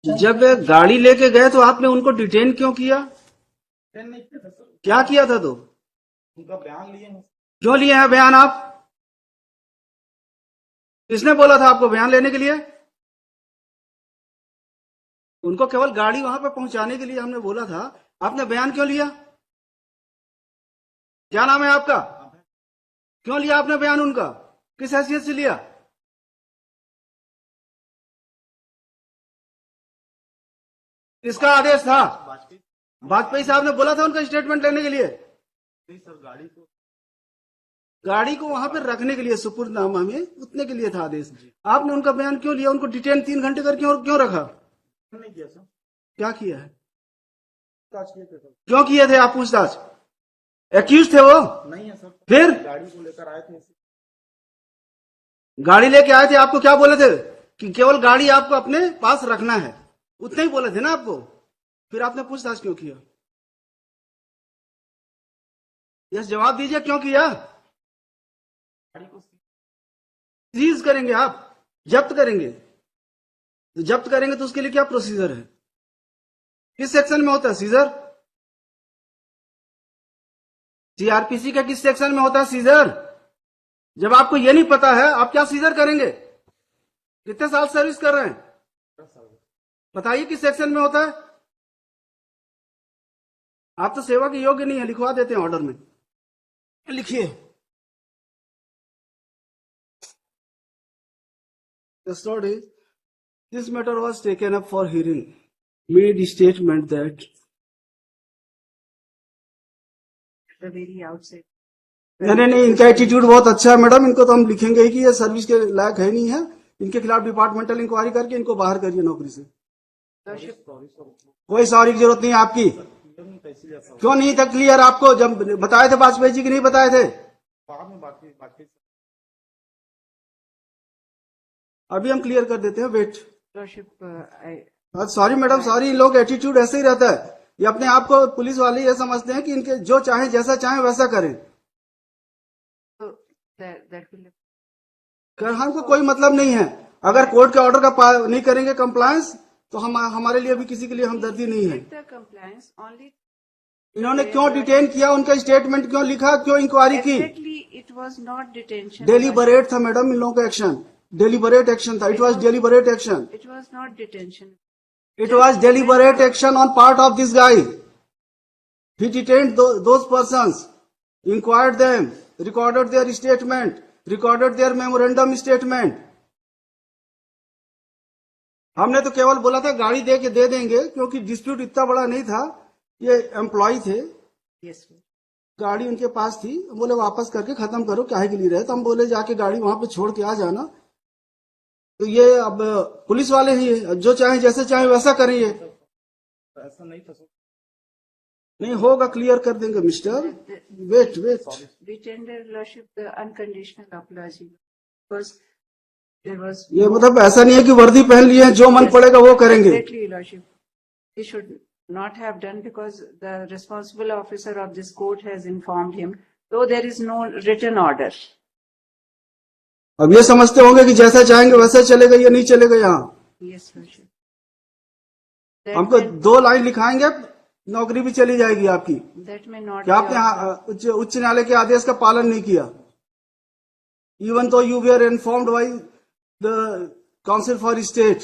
जब गाड़ी लेके गए तो आपने उनको डिटेन क्यों किया? नहीं किया था सर। क्या किया था तो? उनका बयान लिए हैं। क्यों लिए हैं बयान आप? किसने बोला था आपको बयान लेने के लिए? उनको केवल गाड़ी वहां पे पहुंचाने के लिए हमने बोला था, आपने बयान क्यों लिया? क्या नाम है आपका? क्यों लिया आपने बयान उनका? किस हैसियत से लिया? किसका आदेश था? वाजपेयी। वाजपेयी साहब ने बोला था उनका स्टेटमेंट लेने के लिए? नहीं सर, गाड़ी को वहां पर रखने के लिए सुपुर्दनामा में उतने के लिए था आदेश। आपने उनका बयान क्यों लिया? उनको डिटेन 3 घंटे कर क्यों रखा? नहीं किया सर। क्या किया है? पूछताछ किए थे सर। क्यों किए थे आप पूछताछ? एक्यूज थे वो? नहीं है सर। फिर गाड़ी को लेकर आए थे। गाड़ी लेके आए थे, आपको क्या बोले थे? कि केवल गाड़ी आपको अपने पास रखना है, उतने ही बोले थे ना आपको? फिर आपने पूछताछ क्यों किया? यस, जवाब दीजिए, क्यों किया? गाड़ी को सीज करेंगे आप, जब्त करेंगे। तो जब्त करेंगे तो उसके लिए क्या प्रोसीजर है? किस सेक्शन में होता है सीजर? सीआरपीसी का किस सेक्शन में होता है सीजर? जब आपको ये नहीं पता है, आप क्या सीजर करेंगे? कितने साल सर्विस कर रहे हैं? 10 साल। बताइए किस सेक्शन में होता है? आप तो सेवा के योग्य नहीं है, लिखवा देते हैं ऑर्डर में। लिखिए। The third is, this matter was taken up for hearing. Made statement that the very outset. नहीं, इनका एटीट्यूड बहुत अच्छा है मैडम। इनको तो हम लिखेंगे ही कि ये सर्विस के लायक है नहीं है। इनके खिलाफ डिपार्टमेंटल इंक्वायरी करके इनको बाहर करिए नौकरी से। कोई सॉरी की जरूरत नहीं है आपकी। क्यों नहीं था क्लियर? आपको जब बताए थे वाजपेयी जी की नहीं बताए थे? बाद में बाकी अभी हम क्लियर कर देते हैं, wait. Lordship, sorry madam, sorry. इन लोग का एटीट्यूड ऐसे ही रहता है। ये अपने आप को पुलिस वाले ये समझते हैं कि इनके जो चाहे जैसा चाहे वैसा करें। so that will. करहान को कोई मतलब नहीं है। अगर कोर्ट के ऑर्डर का नहीं करेंगे कंप्लायंस, तो हमारे लिए भी किसी के लिए हमदर्दी नहीं है। The compliance only. इन्होंने क्यों डिटेन किया? उनका स्टेटमेंट क्यों लिखा? क्यों इंक्वायरी की? Exactly, it was not detention. Deliberate था मैडम इन लोगों का एक्शन। डेलीबरेट एक्शन था। It was deliberate action. It was not detention. It was deliberate action on part of this guy. He detained those persons, inquired them, recorded their statement, recorded their memorandum statement. हमने तो केवल बोला था गाड़ी दे देंगे, क्योंकि dispute इतना बड़ा नहीं था। ये एम्प्लॉय थे, Yes, sir. गाड़ी उनके पास थी। बोले वापस करके खत्म करो, काहे के लिए रहे? तो हम बोले जाके गाड़ी वहां पे छोड़ के आ जाना। तो ये अब पुलिस वाले ही है, जो चाहे जैसे चाहे वैसा करेंगे। ऐसा नहीं था सर। नहीं होगा, क्लियर कर देंगे mister. Wait. We tender Lordship the unconditional apology because there was. ये मतलब ऐसा नहीं है कि वर्दी पहन लिए हैं, जो मन पड़ेगा वो करेंगे। Exactly, Lordship. He should not have done because the responsible officer of this court has informed him, though there is no written order. अब ये समझते होंगे कि जैसा चाहेंगे वैसा चलेगा, ये नहीं चलेगा यहाँ। Yes, Lordship. हमको 2 लाइन लिखाएंगे, नौकरी भी चली जाएगी आपकी। That may not. क्या be आपने उच्च न्यायालय के आदेश का पालन नहीं किया? इवन तो you were informed by the council for state.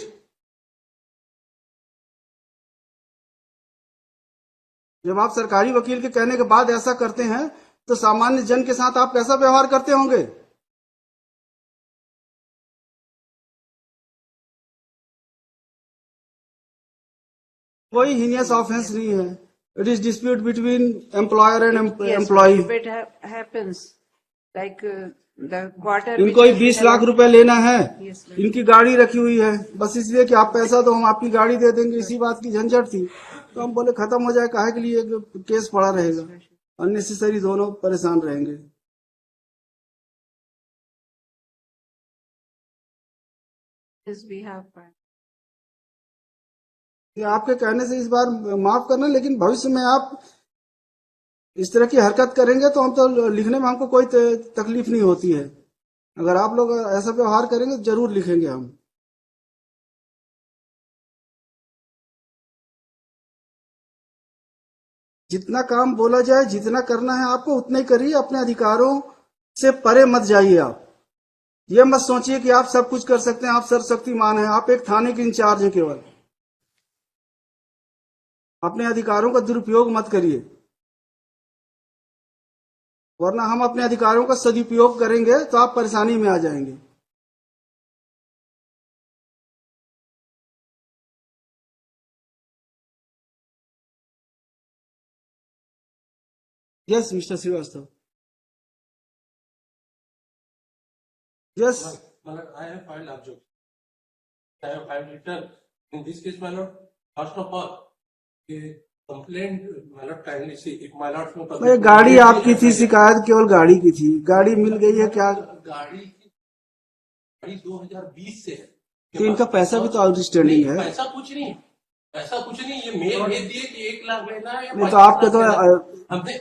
जब आप सरकारी वकील के कहने के बाद ऐसा करते हैं, तो सामान्य जन के साथ आप कैसा व्यवहार करते होंगे? कोई हीनियस ऑफेंस नहीं है। It is dispute between employer and employee. If it happens, like the quarter. इनको ही 20 लाख रुपए लेना है। Yes, sir. इनकी गाड़ी रखी हुई है, बस इसलिए कि आप पैसा दो, हम आपकी गाड़ी दे देंगे। इसी बात की झंझट थी, तो हम बोले खत्म हो जाए, काहे के लिए केस पड़ा रहेगा? अननेसेसरी दोनों परेशान रहेंगे। Yes, we have. कि आपके कहने से इस बार माफ करना, लेकिन भविष्य में आप इस तरह की हरकत करेंगे तो हम तो लिखने में हमको कोई तकलीफ नहीं होती है। अगर आप लोग ऐसा व्यवहार करेंगे तो जरूर लिखेंगे हम। जितना काम बोला जाए, जितना करना है आपको उतना ही करिए, अपने अधिकारों से परे मत जाइए आप। ये मत सोचिए कि आप सब कुछ कर सकते हैं, आप सर्वशक्तिमान हैं। आप एक थाने के इंचार्ज हैं केवल। अपने अधिकारों का दुरुपयोग मत करिए, वरना हम अपने अधिकारों का सदुपयोग करेंगे तो आप परेशानी में आ जाएंगे। Yes mister Shrivastava, yes. My lord, I have filed objection. I have filed return. In this case, my lord, first of all, the complaint, my lord, kindly see, if my lord from भाई गाड़ी आपकी थी, शिकायत केवल गाड़ी की थी, गाड़ी मिल गई है क्या? गाड़ी 2020 से है। तो इनका पैसा भी तो आउटस्टैंडिंग है। पैसा कुछ नहीं, पैसा कुछ नहीं, ये मेल भेज दिए कि 1 लाख लेना है या नहीं तो 25 आपके लाख तो लेना है। हमने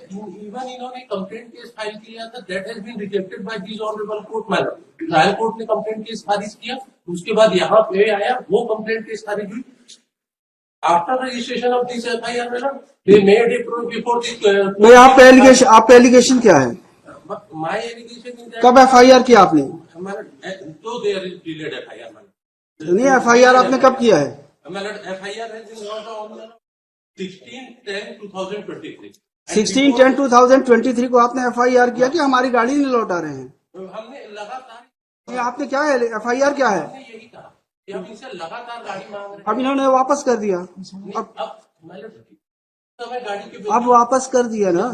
इवन इन्होंने कंप्लेंट केस फाइल किया था, that has been rejected by this honourable court. Madam, trial court ने कंप्लेंट केस खारिज किया, उसके बाद यहाँ पे आया, वो कंप्लेंट केस खारिज हुई। After registration of this FIR, madam, they made it before this. नहीं, आप एलिगेशन क्या है? माय एलिगेशन कब एफआईआर किया आपने? तो there is delayed FIR, madam. नहीं, एफआईआर आपने कब किया है? FIR has been launched on 16/10/2023। 16/10/2023 को आपने एफआईआर किया कि हमारी गाड़ी नहीं लौटा रहे हैं? हमने लगातार, ये आपने क्या है, एफआईआर क्या है? हमने यही कहा कि हम इनसे लगातार गाड़ी मांग रहे अब इन्होंने वापस कर दिया। हैं। अब मतलब समय गाड़ी के अब वापस कर दिया ना,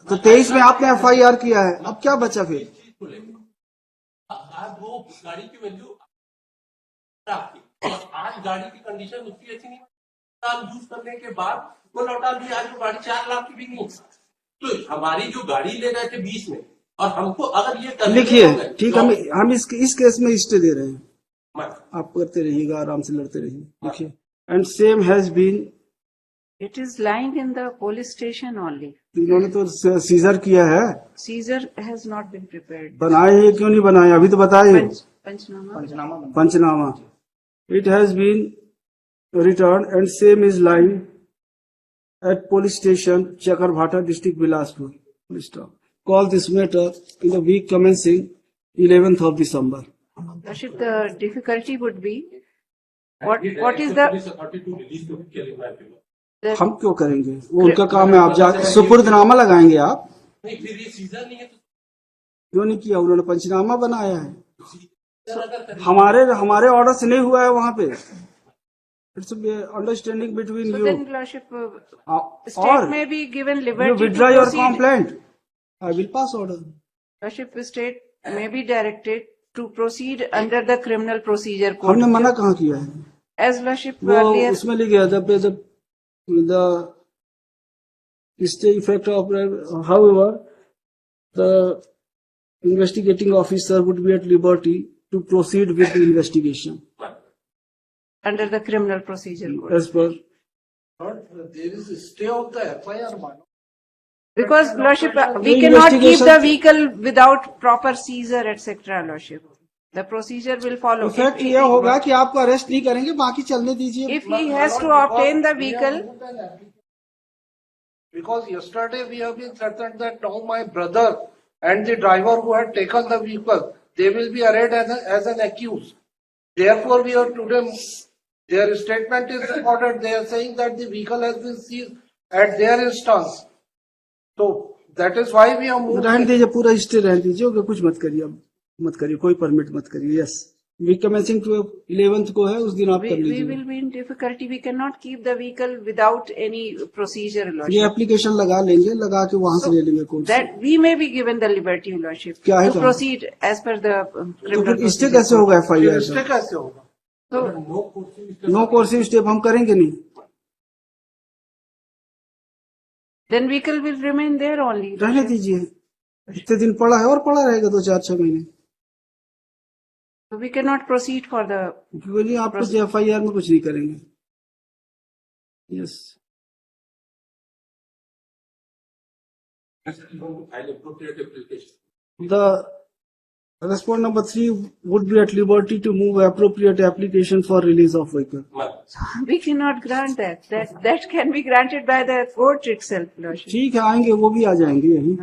तो 23 में आपने एफआईआर किया है, अब क्या बचा फिर? चीज को लेकर आज वो गाड़ी की वैल्यू आपकी, और आज गाड़ी की कंडीशन उसकी ऐसी नहीं, साल यूज करने के बाद वो लौटा दी, आज वो गाड़ी 4 लाख की बिकी। तो हमारी जो गाड़ी ले रहे थे 20 में, और हमको अगर ये करने लिखिए, होंगे, ठीक, तो हम इस केस में स्टे दे रहे हैं। मत- आप करते रहिएगा, आराम से लड़ते रहिए। लिखिए, and same has been, It is lying in the police station only. इन्होंने तो सीजर किया है। Seizure has not been prepared. बनाए हैं, क्यों नहीं बनाए? अभी तो बताए Panchnama. पंचनामा बना। Panchnama. It has been return and same is lying at police station Chakarbhata district Bilaspur. Call this matter in the week commencing 11th of December. Rashid, the difficulty would be, what is Police the, authority to release the vehicle in my favor। हम क्यों करेंगे? वो उनका काम है। आप जाके सुपुर्दनामा लगाएंगे आप? नहीं, फिर ये सीजन नहीं है तो क्यों नहीं किया? उन्होंने पंचनामा बनाया है। सीजन अगर करें- हमारे ऑर्डर से नहीं हुआ है वहां पे। It's understanding between so you then Lordship, state और may be given you liberty to withdraw your proceed. Complaint, I will pass order. Lordship, state may be directed to proceed under the criminal procedure code. हमने मना कहाँ किया है? As Lordship वो earlier, उसमें लिख गया था the stay effect of, however the investigating officer would be at liberty to proceed with the investigation under the criminal procedure code. as per. There is a stay of the FIR, madam. Because Lordship, we The cannot keep investigation- the vehicle without proper seizure, etc. Lordship. The procedure will follow. Effect ये होगा कि आपको arrest नहीं करेंगे, बाकी चलने दीजिए। If he has to obtain the vehicle, Because yesterday we have been threatened that now my brother and the driver who had taken the vehicle, they will be arraigned as an accused. Therefore, we are today, their statement is recorded, they are saying that the vehicle has been seized at their instance. So, that is why we are moving. रहने दीजिए, पूरा stay रहने दीजिए, okay, कुछ मत करिए, अब मत करिए, कोई परमिट मत करिए। यस, वीक कमेंसिंग 11th को है, उस दिन आप कर we लीजिए। will be in difficulty. We cannot keep the vehicle without any procedure, ये Lordship. एप्लीकेशन लगा लेंगे, लगा के वहां से ले लेंगे कोर्ट से। That we may be given the liberty, Lordship, क्या है to क्या? proceed as per the तो criminal फिर स्टे procedure कैसे code. होगा एफआईआर Stay का? कैसे होगा? So, नो कोर्सिव स्टेप हम करेंगे नहीं। then vehicle will remain there only. रहने Lordship. दीजिए, इतने दिन पड़ा है और पड़ा रहेगा 2-4-6 महीने। So we cannot proceed for the, क्यों नहीं? आप कुछ एफआईआर में कुछ नहीं करेंगे। Yes, file appropriate application। The Respondent number 3 would be at liberty to move appropriate application for release of vehicle. We cannot grant that. That can be granted by the court itself, Lordship. ठीक है, आएंगे, वो भी आ जाएंगे यही.